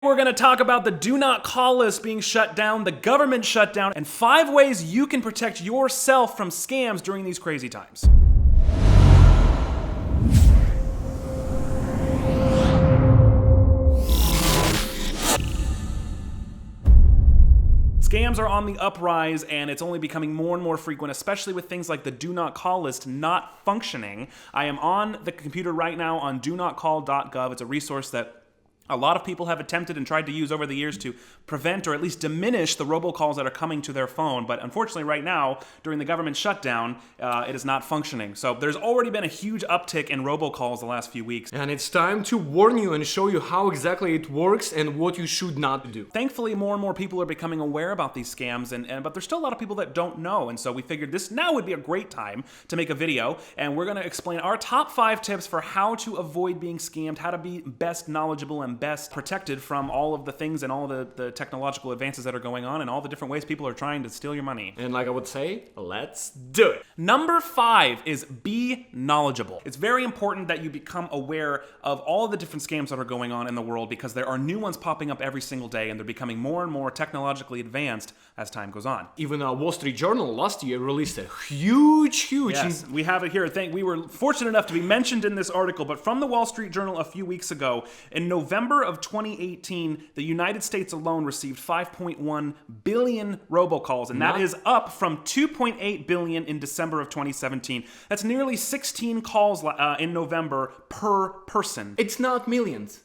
We're going to talk about the do not call list being shut down, the government shutdown, and 5 ways you can protect yourself from scams during these crazy times. Scams are on the uprise, and it's only becoming more and more frequent, especially with things like the do not call list not functioning. I am on the computer right now on donotcall.gov. It's a resource that a lot of people have attempted and tried to use over the years to prevent or at least diminish the robocalls that are coming to their phone. But unfortunately right now, during the government shutdown, it is not functioning. So there's already been a huge uptick in robocalls the last few weeks. And it's time to warn you and show you how exactly it works and what you should not do. Thankfully, more and more people are becoming aware about these scams, but there's still a lot of people that don't know. And so we figured this now would be a great time to make a video. And we're going to explain our top 5 tips for how to avoid being scammed, how to be best knowledgeable and best protected from all of the things and all the technological advances that are going on and all the different ways people are trying to steal your money. And like I would say, let's do it. Number 5 is be knowledgeable. It's very important that you become aware of all of the different scams that are going on in the world because there are new ones popping up every single day and they're becoming more and more technologically advanced as time goes on. Even Wall Street Journal last year released a huge... Yes, we have it here. We were fortunate enough to be mentioned in this article, but from the Wall Street Journal a few weeks ago, in November of 2018, the United States alone received 5.1 billion robocalls, and that is up from 2.8 billion in December of 2017. That's nearly 16 calls in November per person. It's not millions.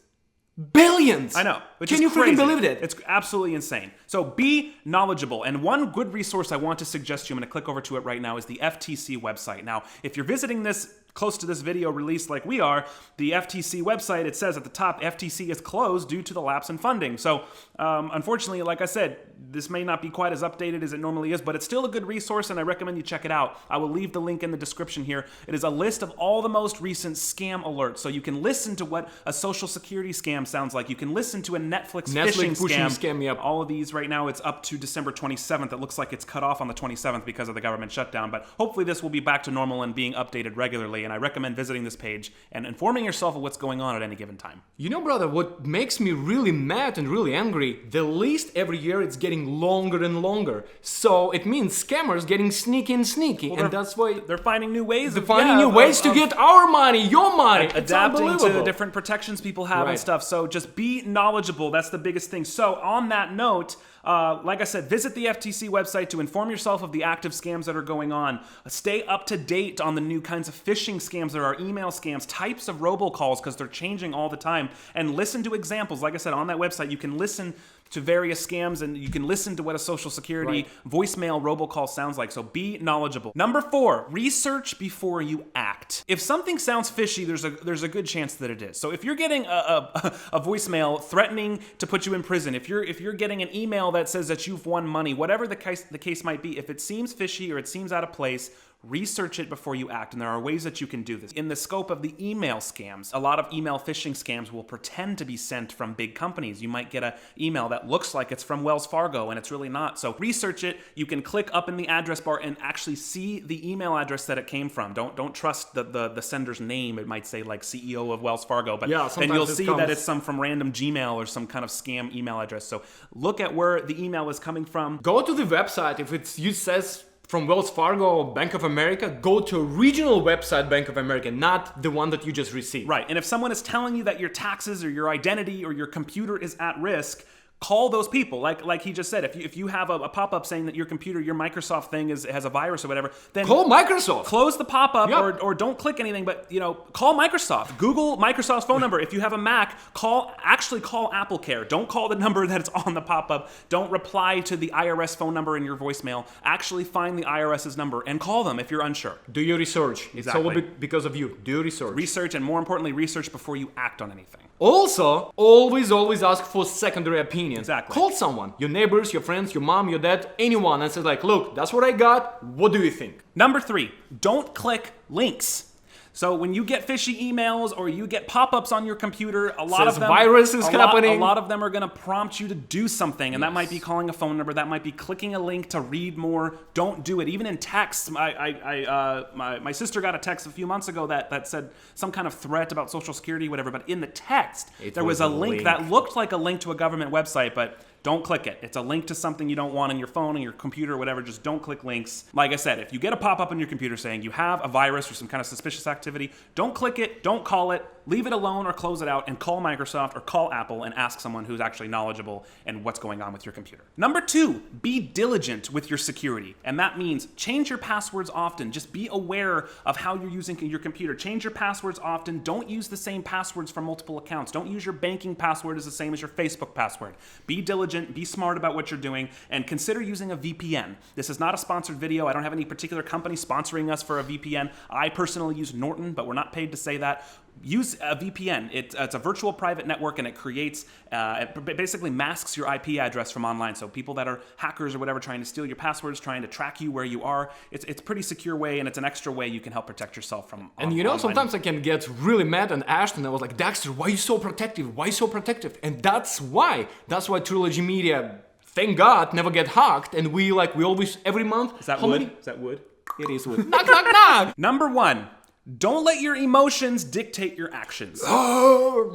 Billions! I know. Can you freaking believe it? It's absolutely insane. So be knowledgeable. And one good resource I want to suggest to you, I'm going to click over to it right now, is the FTC website. Now, if you're visiting this close to this video release like we are, the FTC website, it says at the top, FTC is closed due to the lapse in funding. So unfortunately, like I said, this may not be quite as updated as it normally is, but it's still a good resource and I recommend you check it out. I will leave the link in the description here. It is a list of all the most recent scam alerts. So you can listen to what a social security scam sounds like. You can listen to a Netflix phishing scam. Yep. All of these right now, it's up to December 27th. It looks like it's cut off on the 27th because of the government shutdown, but hopefully this will be back to normal and being updated regularly. And I recommend visiting this page and informing yourself of what's going on at any given time. You know, brother, what makes me really mad and really angry, the list every year it's getting longer and longer. So it means scammers getting sneaky and sneaky. Well, and that's why they're finding new ways to get our money, your money. Adapting to the different protections people have and Right. stuff. So just be knowledgeable. That's the biggest thing. So on that note, like I said, visit the FTC website to inform yourself of the active scams that are going on. Stay up to date on the new kinds of phishing scams. There are email scams, types of robocalls, because they're changing all the time. And listen to examples. Like I said, on that website, you can listen to various scams and you can listen to what a social security voicemail robocall sounds like. So be knowledgeable. Number 4, research before you act. If something sounds fishy, there's a good chance that it is. So if you're getting a voicemail threatening to put you in prison, if you're getting an email that says that you've won money, whatever the case might be, if it seems fishy or it seems out of place, research it before you act, and there are ways that you can do this. In the scope of the email scams, a lot of email phishing scams will pretend to be sent from big companies. You might get an email that looks like it's from Wells Fargo, and it's really not. So research it. You can click up in the address bar and actually see the email address that it came from. Don't trust the sender's name. It might say like CEO of Wells Fargo, but then you'll see that it's some from random Gmail or some kind of scam email address. So look at where the email is coming from. Go to the website. If it says from Wells Fargo or Bank of America, go to a regional website, Bank of America, not the one that you just received. Right, and if someone is telling you that your taxes or your identity or your computer is at risk, call those people. Like he just said, if you have a pop-up saying that your computer, your Microsoft thing has a virus or whatever, then call Microsoft. Close the pop-up or don't click anything, but call Microsoft. Google Microsoft's phone number. If you have a Mac, actually call AppleCare. Don't call the number that's on the pop-up. Don't reply to the IRS phone number in your voicemail. Actually find the IRS's number and call them if you're unsure. Do your research. Exactly. It's all because of you. Do your research. Research, and more importantly, research before you act on anything. Also, always ask for secondary opinion. Exactly. Call someone, your neighbors, your friends, your mom, your dad, anyone, and say like, look, that's what I got. What do you think? Number 3, don't click links. So when you get fishy emails or you get pop-ups on your computer, a lot of them, virus is happening. A lot of them are going to prompt you to do something, and that might be calling a phone number, that might be clicking a link to read more. Don't do it. Even in text, my sister got a text a few months ago that said some kind of threat about Social Security, whatever. But in the text, there was a link that looked like a link to a government website, but don't click it. It's a link to something you don't want on your phone, on your computer, or whatever. Just don't click links. Like I said, if you get a pop-up on your computer saying you have a virus or some kind of suspicious activity, don't click it, don't call it, leave it alone or close it out, and call Microsoft or call Apple and ask someone who's actually knowledgeable in what's going on with your computer. Number 2, be diligent with your security. And that means change your passwords often. Just be aware of how you're using your computer. Change your passwords often. Don't use the same passwords for multiple accounts. Don't use your banking password as the same as your Facebook password. Be diligent, be smart about what you're doing, and consider using a VPN. This is not a sponsored video. I don't have any particular company sponsoring us for a VPN. I personally use Norton, but we're not paid to say that. Use a VPN. It's a virtual private network, and it creates, it basically masks your IP address from online. So people that are hackers or whatever trying to steal your passwords, trying to track you where you are, it's a pretty secure way, and it's an extra way you can help protect yourself from And sometimes I can get really mad and Ashton. I was like, Dexter, why are you so protective? Why so protective? And that's why Trilogy Media, thank God, never get hacked. And we always, every month. Is that wood? Is that wood? It is wood. Knock, knock, knock. Number 1. Don't let your emotions dictate your actions.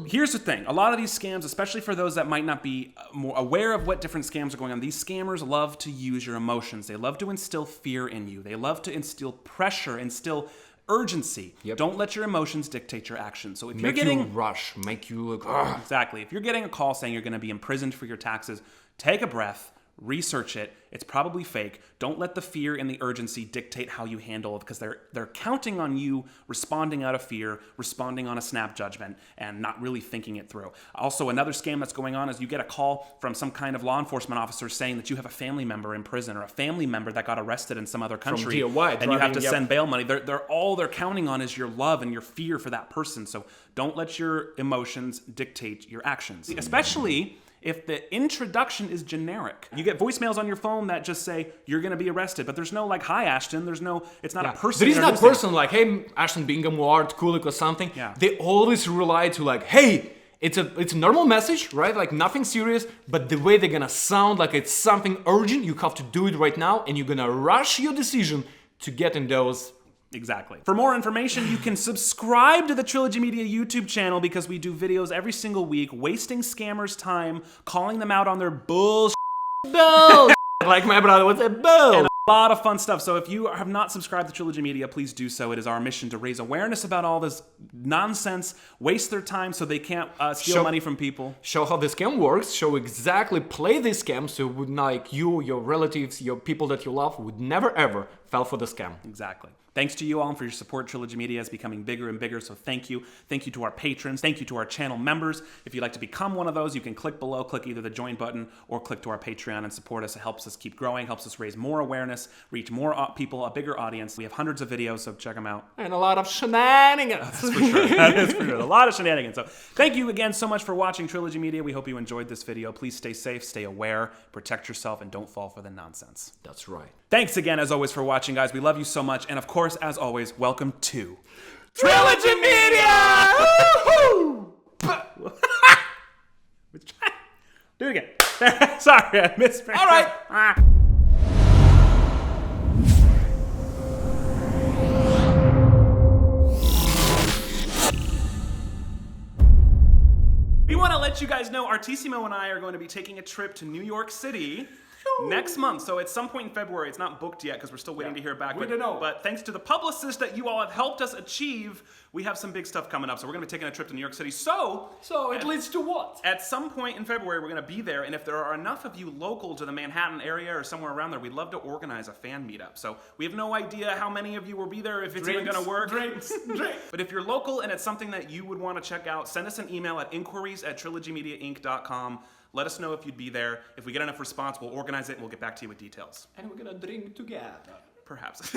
Here's the thing. A lot of these scams, especially for those that might not be more aware of what different scams are going on, these scammers love to use your emotions. They love to instill fear in you. They love to instill pressure, instill urgency. Yep. Don't let your emotions dictate your actions. So if you're Make getting... you rush, make you look... Exactly. If you're getting a call saying you're going to be imprisoned for your taxes, take a breath. Research it. It's probably fake. Don't let the fear and the urgency dictate how you handle it, because they're counting on you responding out of fear, responding on a snap judgment, and not really thinking it through. Also, another scam that's going on is you get a call from some kind of law enforcement officer saying that you have a family member in prison or a family member that got arrested in some other country, and you have to send bail money. They're counting on is your love and your fear for that person. So don't let your emotions dictate your actions, especially if the introduction is generic. You get voicemails on your phone that just say, you're gonna be arrested, but there's no hi Ashton, it's not a person. There is not person like, hey, Ashton Bingham Ward, Kulik or something. Yeah. They always rely to hey, it's a normal message, right? Like nothing serious, but the way they're gonna sound like it's something urgent, you have to do it right now, and you're gonna rush your decision to get in those. Exactly. For more information, you can subscribe to the Trilogy Media YouTube channel, because we do videos every single week, wasting scammers' time, calling them out on their bullshit. Like my brother would say, bull. And a lot of fun stuff. So if you have not subscribed to Trilogy Media, please do so. It is our mission to raise awareness about all this nonsense, waste their time so they can't steal money from people. Show how the scam works, play this scam so you, your relatives, your people that you love would never ever fall for the scam. Exactly. Thanks to you all for your support. Trilogy Media is becoming bigger and bigger, so thank you. Thank you to our patrons. Thank you to our channel members. If you'd like to become one of those, you can click below, click either the join button or click to our Patreon and support us. It helps us keep growing, helps us raise more awareness, reach more people, a bigger audience. We have hundreds of videos, so check them out. And a lot of shenanigans. That's for sure. That is for sure. A lot of shenanigans. So thank you again so much for watching Trilogy Media. We hope you enjoyed this video. Please stay safe, stay aware, protect yourself, and don't fall for the nonsense. That's right. Thanks again, as always, for watching, guys. We love you so much. And of course, as always, welcome to Trilogy Media! Woo-hoo! Do it again. Sorry, I missed. All right. We want to let you guys know Artissimo and I are going to be taking a trip to New York City next month. So at some point in February. It's not booked yet because we're still waiting to hear back. We don't know. But thanks to the publicists that you all have helped us achieve, we have some big stuff coming up. So we're going to be taking a trip to New York City. So it leads to what? At some point in February, we're going to be there. And if there are enough of you local to the Manhattan area or somewhere around there, we'd love to organize a fan meetup. So we have no idea how many of you will be there, if it's even going to work. Drinks. But if you're local and it's something that you would want to check out, send us an email at inquiries@trilogymediainc.com. Let us know if you'd be there. If we get enough response, we'll organize it and we'll get back to you with details. And we're gonna drink together. Perhaps.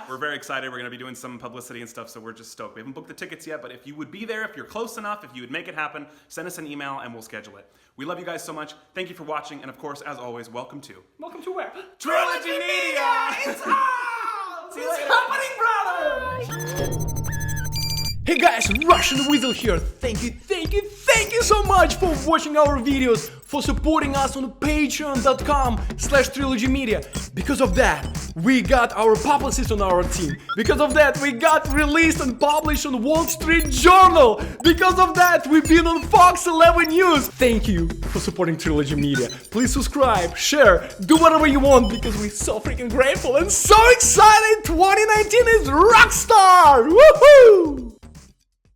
We're very excited. We're going to be doing some publicity and stuff, so we're just stoked. We haven't booked the tickets yet, but if you would be there, if you're close enough, if you would make it happen, send us an email and we'll schedule it. We love you guys so much. Thank you for watching, and of course, as always, welcome to... Welcome to where? Trilogy Media! It's on! See you later. What's happening, brother? Hey guys, Russian Weasel here. Thank you so much for watching our videos, for supporting us on patreon.com/Trilogy Media. Because of that, we got our publicist on our team. Because of that, we got released and published on Wall Street Journal. Because of that, we've been on Fox 11 News. Thank you for supporting Trilogy Media. Please subscribe, share, do whatever you want because we're so freaking grateful and so excited. 2019 is Rockstar! Woohoo!